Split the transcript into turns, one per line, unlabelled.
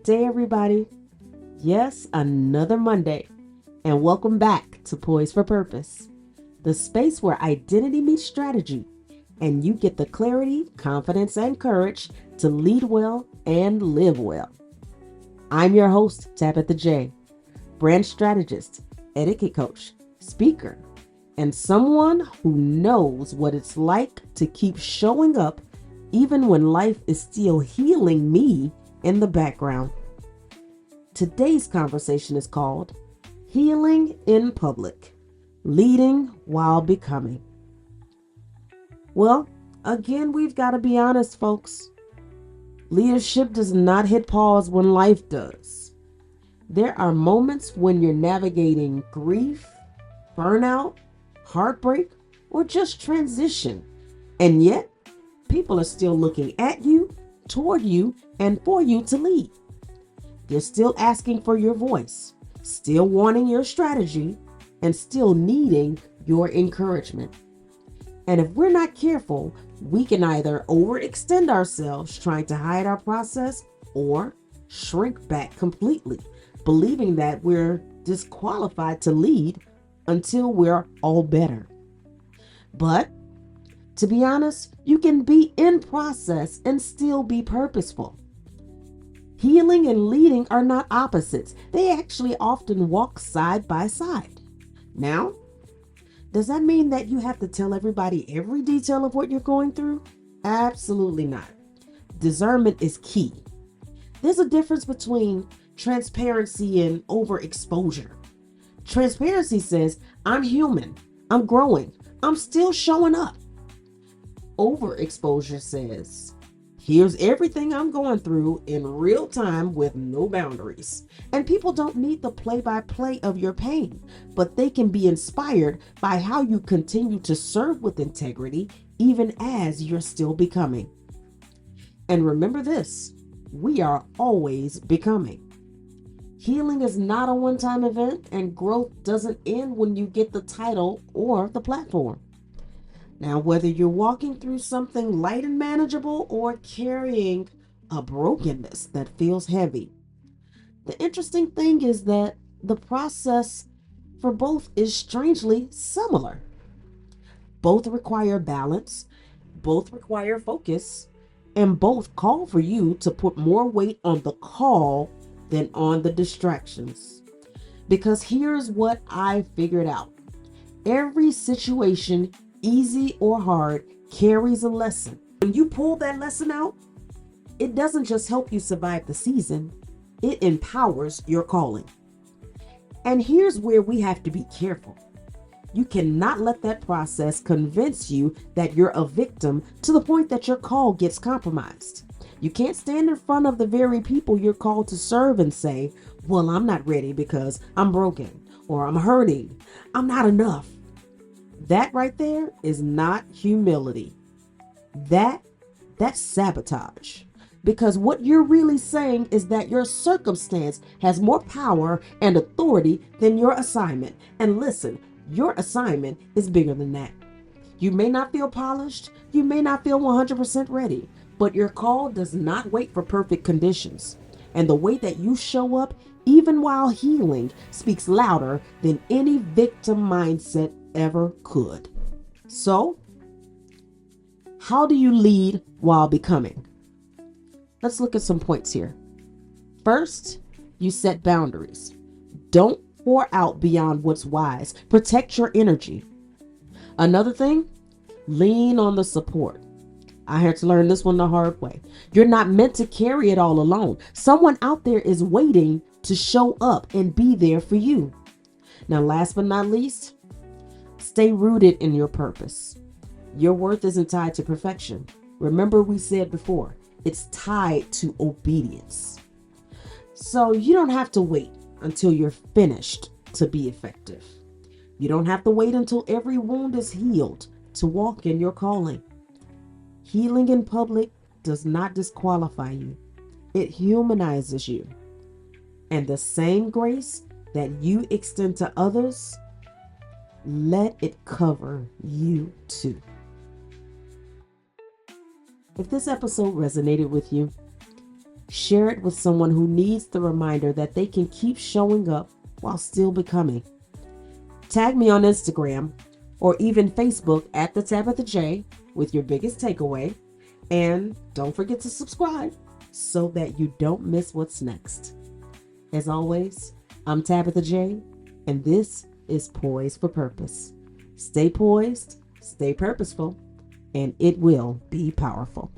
day, everybody. Yes, another Monday. And welcome back to Poised for Purpose, the space where identity meets strategy, and you get the clarity, confidence, and courage to lead well and live well. I'm your host, Tabitha J, brand strategist, etiquette coach, speaker, and someone who knows what it's like to keep showing up even when life is still healing me in the background. Today's conversation is called Healing in Public, Leading While Becoming. Well, again, we've got to be honest, folks. Leadership does not hit pause when life does. There are moments when you're navigating grief, burnout, heartbreak, or just transition. And yet, people are still looking at you, toward you, and for you to lead. They're still asking for your voice, still wanting your strategy, and still needing your encouragement. And if we're not careful, we can either overextend ourselves trying to hide our process or shrink back completely, believing that we're disqualified to lead until we're all better. But to be honest, you can be in process and still be purposeful. Healing and leading are not opposites. They actually often walk side by side. Now, does that mean that you have to tell everybody every detail of what you're going through? Absolutely not. Discernment is key. There's a difference between transparency and overexposure. Transparency says, I'm human, I'm growing, I'm still showing up. Overexposure says, here's everything I'm going through in real time with no boundaries. And people don't need the play-by-play of your pain, but they can be inspired by how you continue to serve with integrity even as you're still becoming. And remember this, we are always becoming. Healing is not a one-time event, and growth doesn't end when you get the title or the platform. Now, whether you're walking through something light and manageable or carrying a brokenness that feels heavy, the interesting thing is that the process for both is strangely similar. Both require balance, both require focus, and both call for you to put more weight on the call than on the distractions. Because here's what I figured out. Every situation, easy or hard, carries a lesson. When you pull that lesson out, it doesn't just help you survive the season, it empowers your calling. And here's where we have to be careful. You cannot let that process convince you that you're a victim to the point that your call gets compromised. You can't stand in front of the very people you're called to serve and say, well, I'm not ready because I'm broken, or I'm hurting, I'm not enough. That right there is not humility. That's sabotage. Because what you're really saying is that your circumstance has more power and authority than your assignment. And listen, your assignment is bigger than that. You may not feel polished, you may not feel 100% ready, but your call does not wait for perfect conditions. And the way that you show up, even while healing, speaks louder than any victim mindset ever could. So, how do you lead while becoming? Let's look at some points here. First, you set boundaries. Don't pour out beyond what's wise. Protect your energy. Another thing, lean on the support. I had to learn this one the hard way. You're not meant to carry it all alone. Someone out there is waiting to show up and be there for you. Now, last but not least, stay rooted in your purpose. Your worth isn't tied to perfection. Remember, we said before, it's tied to obedience. So you don't have to wait until you're finished to be effective. You don't have to wait until every wound is healed to walk in your calling. Healing in public does not disqualify you. It humanizes you. And the same grace that you extend to others, let it cover you too. If this episode resonated with you, Share it with someone who needs the reminder that they can keep showing up while still becoming. Tag me on Instagram or even Facebook at the Tabitha J with your biggest takeaway. And don't forget to subscribe so that you don't miss what's next. As always, I'm Tabitha J, and this is Poised for Purpose. Stay poised, stay purposeful, and it will be powerful.